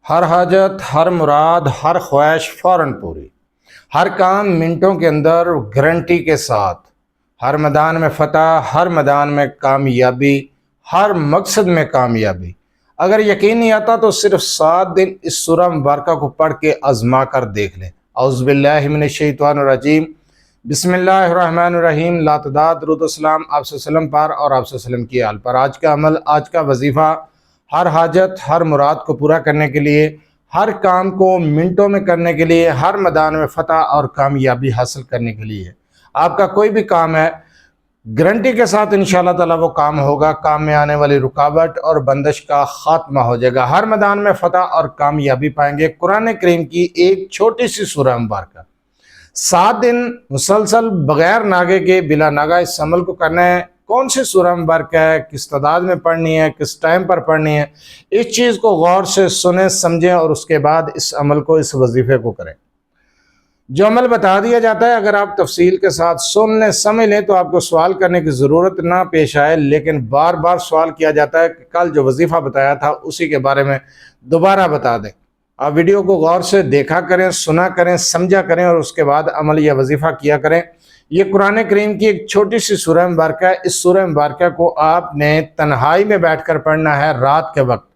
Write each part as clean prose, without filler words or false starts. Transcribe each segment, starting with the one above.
ہر حاجت، ہر مراد، ہر خواہش فوراً پوری، ہر کام منٹوں کے اندر گارنٹی کے ساتھ، ہر میدان میں فتح، ہر میدان میں کامیابی، ہر مقصد میں کامیابی۔ اگر یقین نہیں آتا تو صرف 7 دن اس سورہ مبارکہ کو پڑھ کے آزما کر دیکھ لیں۔ اعوذ باللہ من الشیطان الرجیم، بسم اللہ الرحمن الرحیم۔ لا تعداد درود و سلام آپ صلی اللہ علیہ وسلم پر اور آپ صلی اللہ علیہ وسلم کی آل پر۔ آج کا عمل، آج کا وظیفہ، ہر حاجت، ہر مراد کو پورا کرنے کے لیے، ہر کام کو منٹوں میں کرنے کے لیے، ہر میدان میں فتح اور کامیابی حاصل کرنے کے لیے۔ آپ کا کوئی بھی کام ہے، گارنٹی کے ساتھ انشاءاللہ تعالی وہ کام ہوگا، کام میں آنے والی رکاوٹ اور بندش کا خاتمہ ہو جائے گا، ہر میدان میں فتح اور کامیابی پائیں گے۔ قرآن کریم کی ایک چھوٹی سی سورہ مبارکہ 7 دن مسلسل بغیر ناگے کے، بلا ناگہ اس عمل کو کرنا ہے۔ کون سی سورہ مبارکہ ہے، کس تعداد میں پڑھنی ہے، کس ٹائم پر پڑھنی ہے، اس چیز کو غور سے سنیں، سمجھیں اور اس کے بعد اس عمل کو، اس وظیفے کو کریں۔ جو عمل بتا دیا جاتا ہے اگر آپ تفصیل کے ساتھ سن لیں، سمجھ لیں تو آپ کو سوال کرنے کی ضرورت نہ پیش آئے، لیکن بار بار سوال کیا جاتا ہے کہ کل جو وظیفہ بتایا تھا اسی کے بارے میں دوبارہ بتا دیں۔ آپ ویڈیو کو غور سے دیکھا کریں، سنا کریں، سمجھا کریں اور اس کے بعد عمل یا وظیفہ کیا کریں۔ یہ قرآن کریم کی ایک چھوٹی سی سورہ مبارکہ ہے۔ اس سورہ مبارکہ کو آپ نے تنہائی میں بیٹھ کر پڑھنا ہے، رات کے وقت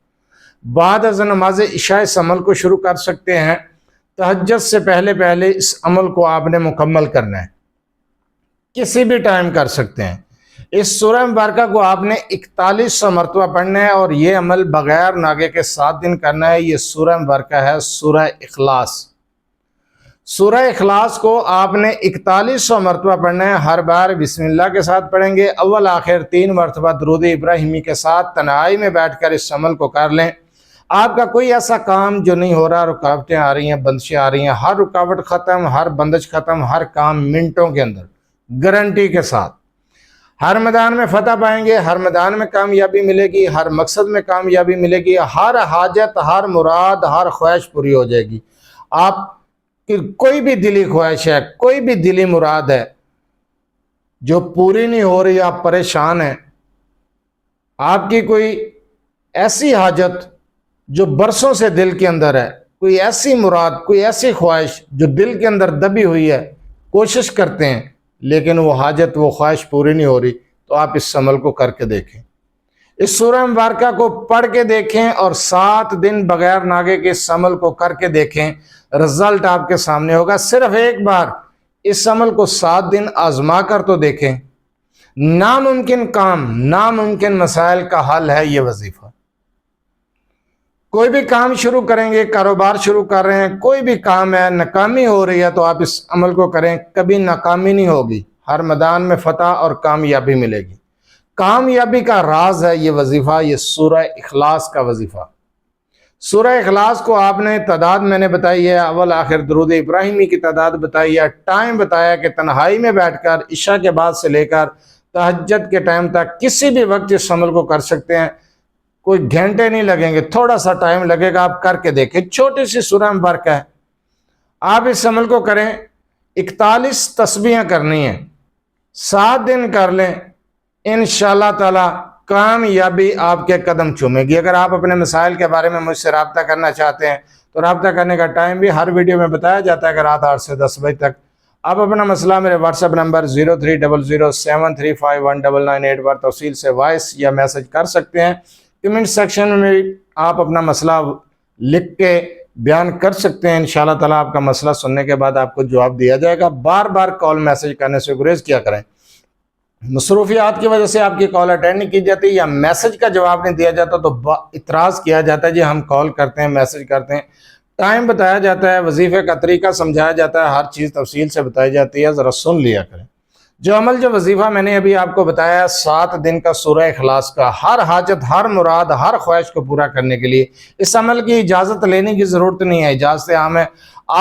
بعد از نماز عشاء اس عمل کو شروع کر سکتے ہیں۔ تہجد سے پہلے پہلے اس عمل کو آپ نے مکمل کرنا ہے، کسی بھی ٹائم کر سکتے ہیں۔ اس سورہ مبارکہ کو آپ نے 4100 مرتبہ پڑھنا ہے اور یہ عمل بغیر ناگے کے 7 دن کرنا ہے۔ یہ سورہ مبارکہ ہے سورہ اخلاص۔ سورہ اخلاص کو آپ نے 4100 مرتبہ پڑھنا ہے، ہر بار بسم اللہ کے ساتھ پڑھیں گے، اول آخر 3 مرتبہ درود ابراہیمی کے ساتھ تنہائی میں بیٹھ کر اس عمل کو کر لیں۔ آپ کا کوئی ایسا کام جو نہیں ہو رہا، رکاوٹیں آ رہی ہیں، بندشیں آ رہی ہیں، ہر رکاوٹ ختم، ہر بندش ختم، ہر کام منٹوں کے اندر گارنٹی کے ساتھ، ہر میدان میں فتح پائیں گے، ہر میدان میں کامیابی ملے گی، ہر مقصد میں کامیابی ملے گی، ہر حاجت، ہر مراد، ہر خواہش پوری ہو جائے گی۔ آپ کی کوئی بھی دلی خواہش ہے، کوئی بھی دلی مراد ہے جو پوری نہیں ہو رہی، آپ پریشان ہیں، آپ کی کوئی ایسی حاجت جو برسوں سے دل کے اندر ہے، کوئی ایسی مراد، کوئی ایسی خواہش جو دل کے اندر دبی ہوئی ہے، کوشش کرتے ہیں لیکن وہ حاجت، وہ خواہش پوری نہیں ہو رہی، تو آپ اس عمل کو کر کے دیکھیں، اس سورہ مبارکہ کو پڑھ کے دیکھیں اور 7 دن بغیر ناگے کے اس عمل کو کر کے دیکھیں، رزلٹ آپ کے سامنے ہوگا۔ صرف ایک بار اس عمل کو 7 دن آزما کر تو دیکھیں۔ ناممکن کام، ناممکن مسائل کا حل ہے یہ وظیفہ۔ کوئی بھی کام شروع کریں گے، کاروبار شروع کر رہے ہیں، کوئی بھی کام ہے، ناکامی ہو رہی ہے تو آپ اس عمل کو کریں، کبھی ناکامی نہیں ہوگی، ہر میدان میں فتح اور کامیابی ملے گی۔ کامیابی کا راز ہے یہ وظیفہ، یہ سورہ اخلاص کا وظیفہ۔ سورہ اخلاص کو آپ نے تعداد میں نے بتائی ہے، اول آخر درود ابراہیمی کی تعداد بتائی ہے، ٹائم بتایا کہ تنہائی میں بیٹھ کر عشاء کے بعد سے لے کر تہجد کے ٹائم تک کسی بھی وقت اس عمل کو کر سکتے ہیں، کوئی گھنٹے نہیں لگیں گے، تھوڑا سا ٹائم لگے گا، آپ کر کے دیکھیں، چھوٹی سی سورہ مبارکہ ہے، آپ اس عمل کو کریں۔ 41 تسبیحیں کرنی ہیں، 7 دن کر لیں، انشاءاللہ تعالی کامیابی آپ کے قدم چومے گی۔ اگر آپ اپنے مسائل کے بارے میں مجھ سے رابطہ کرنا چاہتے ہیں تو رابطہ کرنے کا ٹائم بھی ہر ویڈیو میں بتایا جاتا ہے کہ رات 8 سے 10 بجے تک۔ آپ اپنا مسئلہ میرے واٹس ایپ نمبر 030073519998 پر تفصیل سے وائس یا میسج کر سکتے ہیں۔ کمنٹ سیکشن میں آپ اپنا مسئلہ لکھ کے بیان کر سکتے ہیں، انشاءاللہ تعالیٰ آپ کا مسئلہ سننے کے بعد آپ کو جواب دیا جائے گا۔ بار بار کال میسج کرنے سے گریز کیا کریں، مصروفیات کی وجہ سے آپ کی کال اٹینڈ نہیں کی جاتی یا میسج کا جواب نہیں دیا جاتا تو اعتراض کیا جاتا ہے جی ہم کال کرتے ہیں، میسج کرتے ہیں، ٹائم بتایا جاتا ہے، وظیفے کا طریقہ سمجھایا جاتا ہے، ہر چیز تفصیل سے بتائی جاتی ہے، ذرا سن لیا کریں۔ جو عمل، جو وظیفہ میں نے ابھی آپ کو بتایا 7 دن کا سورہ اخلاص کا، ہر حاجت، ہر مراد، ہر خواہش کو پورا کرنے کے لیے اس عمل کی اجازت لینے کی ضرورت نہیں ہے، اجازت عام ہے۔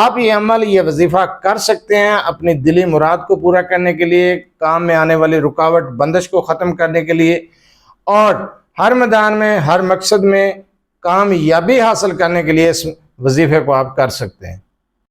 آپ یہ عمل، یہ وظیفہ کر سکتے ہیں اپنی دلی مراد کو پورا کرنے کے لیے، کام میں آنے والی رکاوٹ، بندش کو ختم کرنے کے لیے، اور ہر میدان میں، ہر مقصد میں کامیابی حاصل کرنے کے لیے اس وظیفے کو آپ کر سکتے ہیں۔